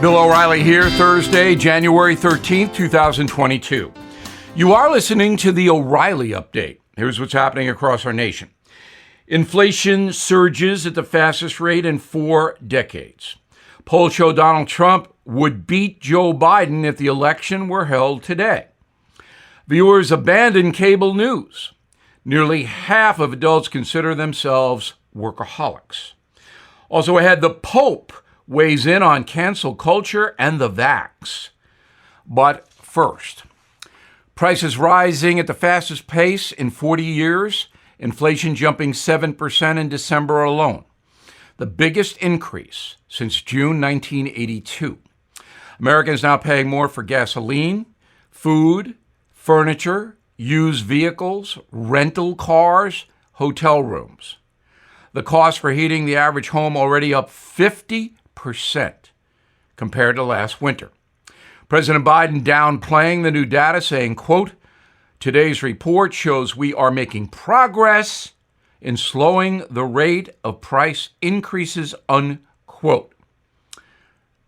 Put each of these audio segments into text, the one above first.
Bill O'Reilly here, Thursday, January 13th, 2022. You are listening to the O'Reilly Update. Here's what's happening across our nation. Inflation surges at the fastest rate in 4 decades. Polls show Donald Trump would beat Joe Biden if the election were held today. Viewers abandon cable news. Nearly half of adults consider themselves workaholics. Also ahead, the Pope weighs in on cancel culture and the vax. But first, prices rising at the fastest pace in 40 years, inflation jumping 7% in December alone, the biggest increase since June 1982. Americans now paying more for gasoline, food, furniture, used vehicles, rental cars, hotel rooms. The cost for heating the average home already up 50% compared to last winter. President Biden downplaying the new data, saying, quote, "Today's report shows we are making progress in slowing the rate of price increases," unquote.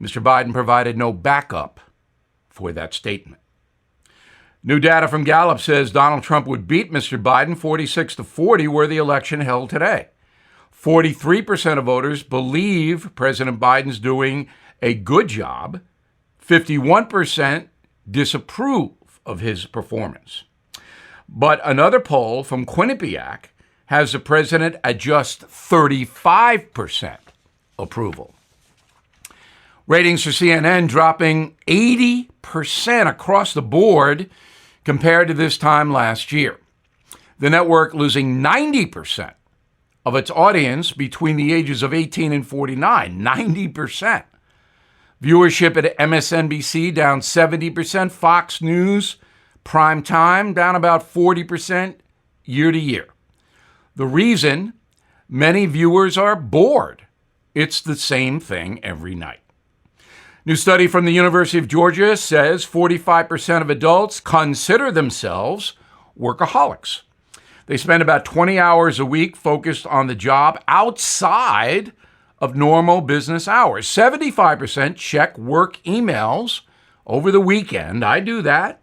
Mr. Biden provided no backup for that statement. New data from Gallup says Donald Trump would beat Mr. Biden 46-40 were the election held today. 43% of voters believe President Biden's doing a good job. 51% disapprove of his performance. But another poll from Quinnipiac has the president at just 35% approval. Ratings for CNN dropping 80% across the board compared to this time last year. The network losing 90% of its audience between the ages of 18 and 49, 90%. Viewership at MSNBC down 70%, Fox News prime time down about 40% year to year. The reason? Many viewers are bored. It's the same thing every night. New study from the University of Georgia says 45% of adults consider themselves workaholics. They spend about 20 hours a week focused on the job outside of normal business hours. 75% check work emails over the weekend. I do that.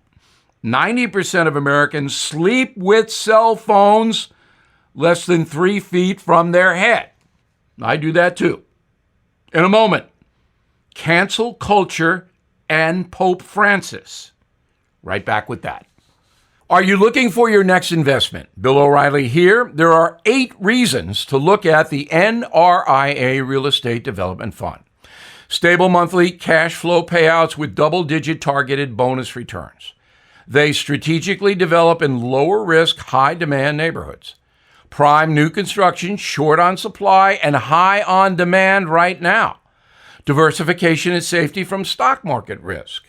90% of Americans sleep with cell phones less than 3 feet from their head. I do that too. In a moment, cancel culture and Pope Francis. Right back with that. Are you looking for your next investment? Bill O'Reilly here. There are 8 reasons to look at the NRIA Real Estate Development Fund. Stable monthly cash flow payouts with double-digit targeted bonus returns. They strategically develop in lower-risk, high-demand neighborhoods. Prime new construction, short on supply, and high on demand right now. Diversification and safety from stock market risk.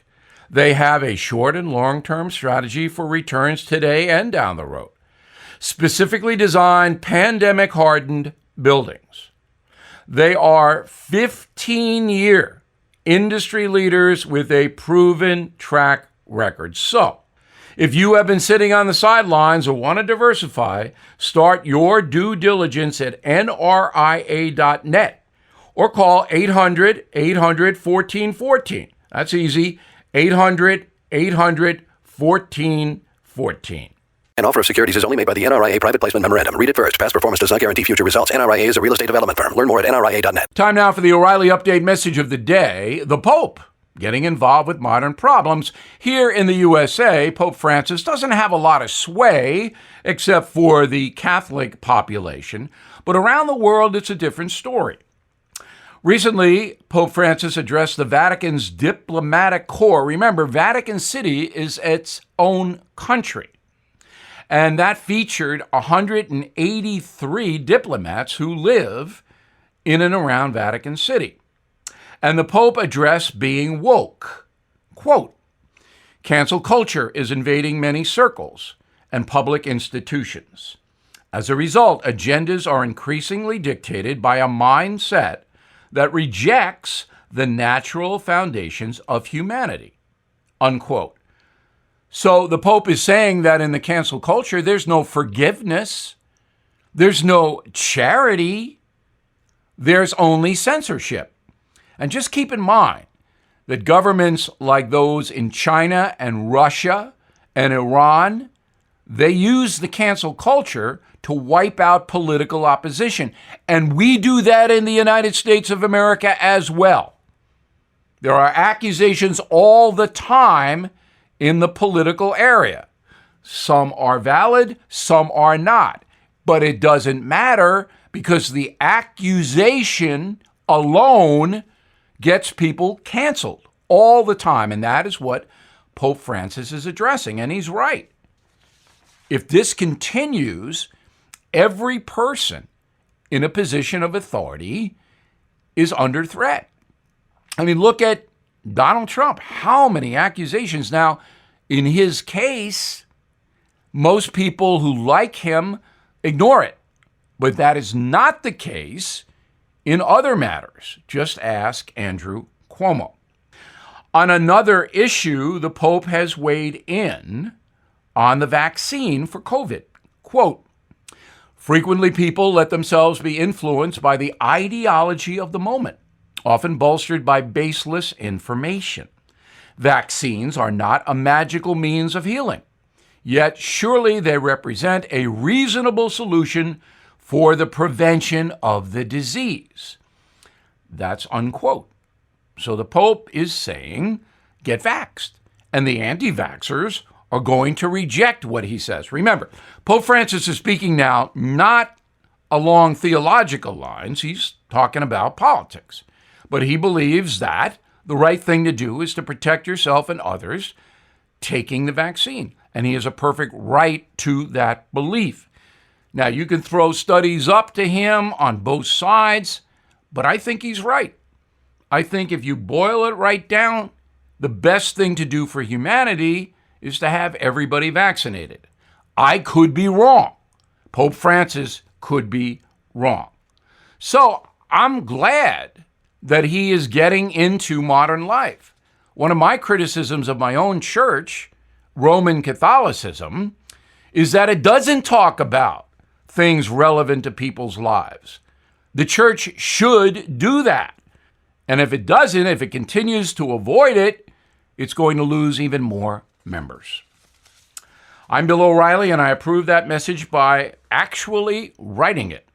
They have a short and long-term strategy for returns today and down the road. Specifically designed pandemic-hardened buildings. They are 15-year industry leaders with a proven track record. So, if you have been sitting on the sidelines or want to diversify, start your due diligence at nria.net or call 800-800-1414. That's easy. 800-800-1414. An offer of securities is only made by the NRIA Private Placement Memorandum. Read it first. Past performance does not guarantee future results. NRIA is a real estate development firm. Learn more at nria.net. Time now for the O'Reilly Update message of the day. The Pope getting involved with modern problems. Here in the USA, Pope Francis doesn't have a lot of sway except for the Catholic population. But around the world, it's a different story. Recently, Pope Francis addressed the Vatican's diplomatic corps. Remember, Vatican City is its own country. And that featured 183 diplomats who live in and around Vatican City. And the Pope addressed being woke. Quote, "Cancel culture is invading many circles and public institutions. As a result, agendas are increasingly dictated by a mindset that rejects the natural foundations of humanity," unquote. So the Pope is saying that in the cancel culture, there's no forgiveness, there's no charity, there's only censorship. And just keep in mind that governments like those in China and Russia and Iran, they use the cancel culture to wipe out political opposition. And we do that in the United States of America as well. There are accusations all the time in the political area. Some are valid, some are not. But it doesn't matter because the accusation alone gets people canceled all the time. And that is what Pope Francis is addressing. And he's right. If this continues, every person in a position of authority is under threat. I mean, look at Donald Trump. How many accusations? Now, in his case, most people who like him ignore it. But that is not the case in other matters. Just ask Andrew Cuomo. On another issue, the Pope has weighed in on the vaccine for COVID. Quote, frequently people let themselves be influenced by the ideology of the moment, often bolstered by baseless information. Vaccines are not a magical means of healing, yet surely they represent a reasonable solution for the prevention of the disease. That's unquote. So the Pope is saying, get vaxxed. And the anti-vaxxers are going to reject what he says. Remember, Pope Francis is speaking now not along theological lines. He's talking about politics. But he believes that the right thing to do is to protect yourself and others taking the vaccine. And he has a perfect right to that belief. Now, you can throw studies up to him on both sides, but I think he's right. I think if you boil it right down, the best thing to do for humanity is to have everybody vaccinated. I could be wrong. Pope Francis could be wrong. So I'm glad that he is getting into modern life. One of my criticisms of my own church, Roman Catholicism, is that it doesn't talk about things relevant to people's lives. The church should do that. And if it doesn't, if it continues to avoid it, it's going to lose even more members. I'm Bill O'Reilly, and I approve that message by actually writing it.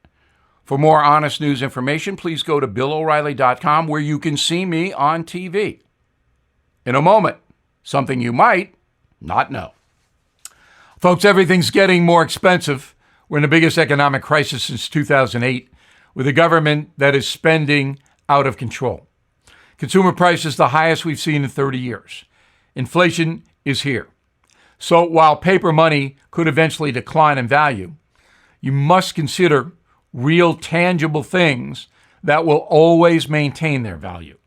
For more honest news information, please go to BillO'Reilly.com, where you can see me on TV. In a moment, something you might not know. Folks, everything's getting more expensive. We're in the biggest economic crisis since 2008, with a government that is spending out of control. Consumer prices the highest we've seen in 30 years. Inflation is here. So while paper money could eventually decline in value, you must consider real tangible things that will always maintain their value.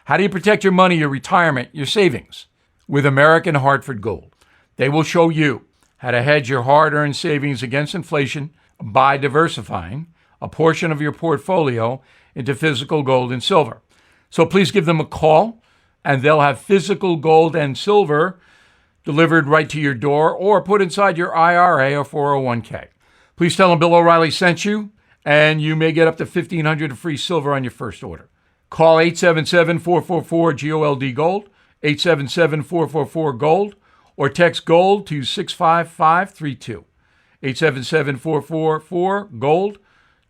How do you protect your money, your retirement, your savings? With American Hartford Gold. They will show you how to hedge your hard-earned savings against inflation by diversifying a portion of your portfolio into physical gold and silver. So please give them a call, and they'll have physical gold and silver delivered right to your door or put inside your IRA or 401k. Please tell them Bill O'Reilly sent you, and you may get up to $1,500 of free silver on your first order. Call 877-444-GOLD, 877-444-GOLD, or text GOLD to 65532. 877-444-GOLD,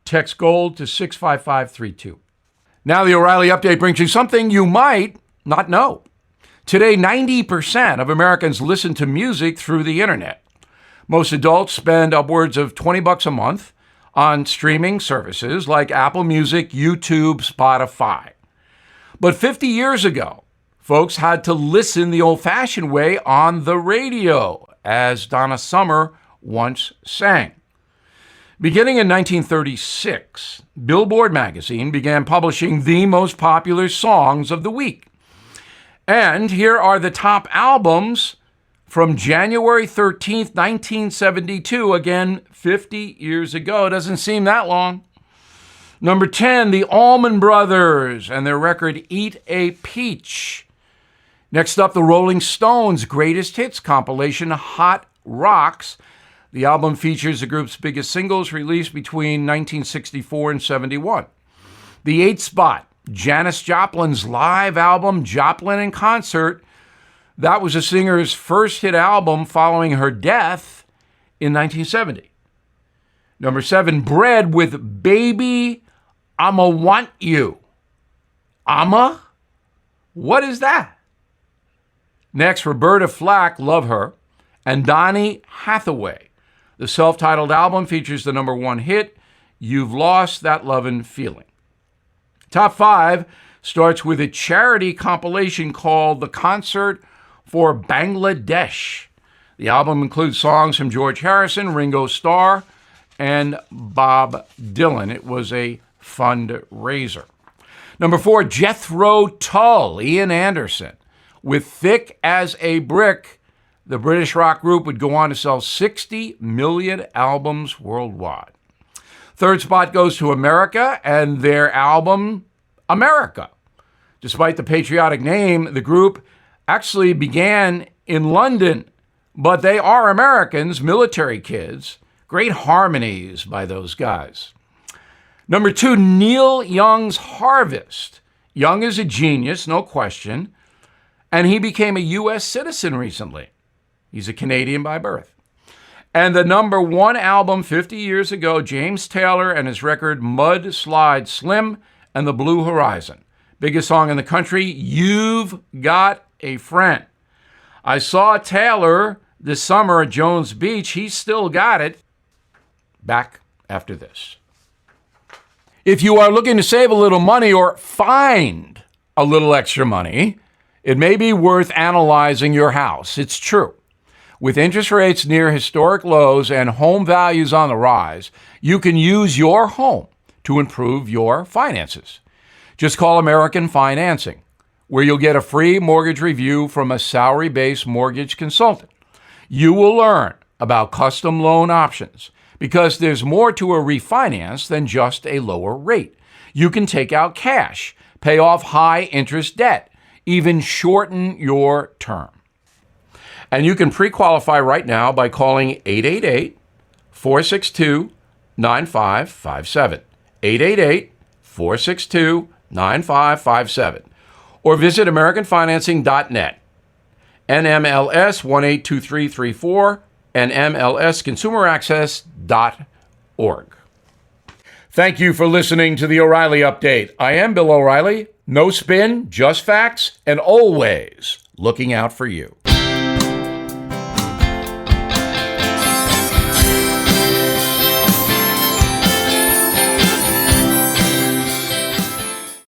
text GOLD to 65532. Now the O'Reilly Update brings you something you might not know. Today, 90% of Americans listen to music through the internet. Most adults spend upwards of $20 a month on streaming services like Apple Music, YouTube, Spotify. But 50 years ago, folks had to listen the old-fashioned way on the radio, as Donna Summer once sang. Beginning in 1936, Billboard magazine began publishing the most popular songs of the week. And here are the top albums from January 13th, 1972, again, 50 years ago. Doesn't seem that long. Number 10, the Allman Brothers and their record Eat a Peach. Next up, the Rolling Stones' greatest hits compilation, Hot Rocks. The album features the group's biggest singles released between 1964 and 71. The 8th spot Janis Joplin's live album, Joplin in Concert. That was the singer's first hit album following her death in 1970. Number 7, Bread with Baby, I'ma Want You. I'ma? What is that? Next, Roberta Flack, Love Her, and Donny Hathaway. The self-titled album features the number 1 hit, You've Lost That Lovin' Feeling. Top 5 starts with a charity compilation called The Concert for Bangladesh. The album includes songs from George Harrison, Ringo Starr, and Bob Dylan. It was a fundraiser. Number 4, Jethro Tull, Ian Anderson. With Thick as a Brick, the British rock group would go on to sell 60 million albums worldwide. Third spot goes to America and their album, America. Despite the patriotic name, the group actually began in London, but they are Americans, military kids. Great harmonies by those guys. Number 2, Neil Young's Harvest. Young is a genius, no question, and he became a U.S. citizen recently. He's a Canadian by birth. And the number 1 album 50 years ago, James Taylor and his record Mud Slide Slim and the Blue Horizon. Biggest song in the country, You've Got a Friend. I saw Taylor this summer at Jones Beach. He's still got it. Back after this. If you are looking to save a little money or find a little extra money, it may be worth analyzing your house. It's true. With interest rates near historic lows and home values on the rise, you can use your home to improve your finances. Just call American Financing, where you'll get a free mortgage review from a salary-based mortgage consultant. You will learn about custom loan options, because there's more to a refinance than just a lower rate. You can take out cash, pay off high-interest debt, even shorten your term. And you can pre-qualify right now by calling 888-462-9557. 888-462-9557. Or visit AmericanFinancing.net. NMLS 182334 and MLSConsumerAccess.org. Thank you for listening to the O'Reilly Update. I am Bill O'Reilly. No spin, just facts, and always looking out for you.